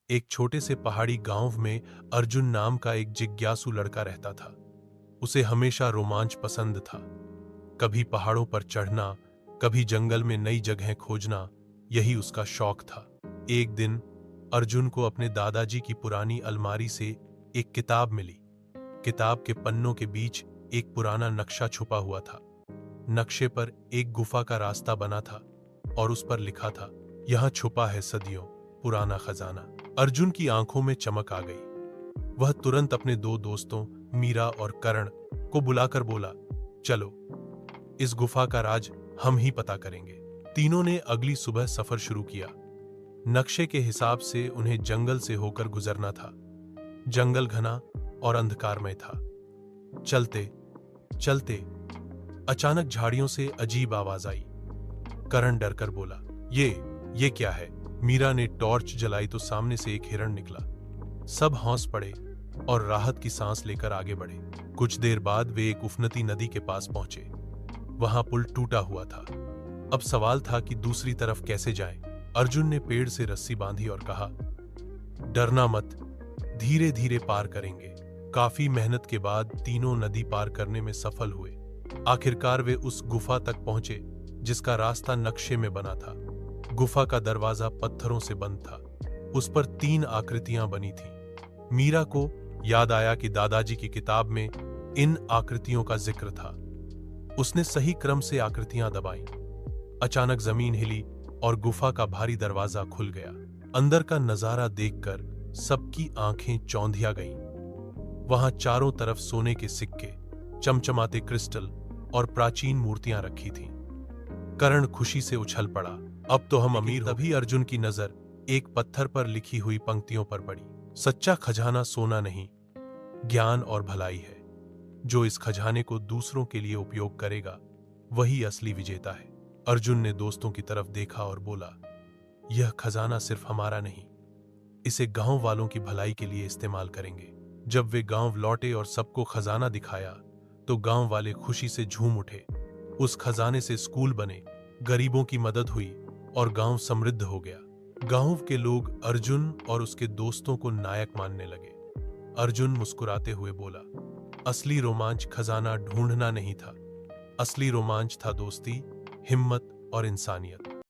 एक छोटे से पहाड़ी गांव में अर्जुन नाम का एक जिज्ञासु लड़का रहता था। उसे हमेशा रोमांच पसंद था। कभी पहाड़ों पर चढ़ना, कभी जंगल में नई जगहें खोजना, यही उसका शौक था। एक दिन अर्जुन को अपने दादाजी की पुरानी अलमारी से एक किताब मिली। किताब के पन्नों के बीच एक पुराना नक्शा छुपा हुआ था। नक्शे पर एक गुफा का रास्ता बना था और उस पर लिखा था, यहाँ छुपा है सदियों पुराना खजाना। अर्जुन की आंखों में चमक आ गई। वह तुरंत अपने दो दोस्तों मीरा और करण को बुलाकर बोला, चलो इस गुफा का राज हम ही पता करेंगे। तीनों ने अगली सुबह सफर शुरू किया। नक्शे के हिसाब से उन्हें जंगल से होकर गुजरना था। जंगल घना और अंधकारमय था। चलते चलते अचानक झाड़ियों से अजीब आवाज आई। करण डरकर बोला, ये क्या है? मीरा ने टॉर्च जलाई तो सामने से एक हिरण निकला। सब हौस पड़े और राहत की सांस लेकर आगे बढ़े। कुछ देर बाद वे एक उफनती नदी के पास पहुंचे। वहां पुल टूटा हुआ था। अब सवाल था कि दूसरी तरफ कैसे जाएं। अर्जुन ने पेड़ से रस्सी बांधी और कहा, डरना मत, धीरे धीरे पार करेंगे। काफी मेहनत के बाद तीनों नदी पार करने में सफल हुए। आखिरकार वे उस गुफा तक पहुंचे जिसका रास्ता नक्शे में बना था। गुफा का दरवाजा पत्थरों से बंद था। उस पर 3 आकृतियां बनी थीं। मीरा को याद आया कि दादाजी की किताब में इन आकृतियों का जिक्र था। उसने सही क्रम से आकृतियां दबाईं। अचानक जमीन हिली और गुफा का भारी दरवाजा खुल गया। अंदर का नजारा देखकर सबकी आंखें चौंधिया गईं। वहां चारों तरफ सोने के सिक्के, चमचमाते क्रिस्टल और प्राचीन मूर्तियां रखी थीं। करण खुशी से उछल पड़ा, अब तो हम अमीर। तभी अर्जुन की नजर एक पत्थर पर लिखी हुई पंक्तियों पर पड़ी, सच्चा खजाना सोना नहीं, ज्ञान और भलाई है। जो इस खजाने को दूसरों के लिए उपयोग करेगा वही असली विजेता है। अर्जुन ने दोस्तों की तरफ देखा और बोला, यह खजाना सिर्फ हमारा नहीं, इसे गांव वालों की भलाई के लिए इस्तेमाल करेंगे। जब वे गांव लौटे और सबको खजाना दिखाया तो गांव वाले खुशी से झूम उठे। उस खजाने से स्कूल बने, गरीबों की मदद हुई और गांव समृद्ध हो गया। गांव के लोग अर्जुन और उसके दोस्तों को नायक मानने लगे। अर्जुन मुस्कुराते हुए बोला, असली रोमांच खजाना ढूंढना नहीं था, असली रोमांच था दोस्ती, हिम्मत और इंसानियत।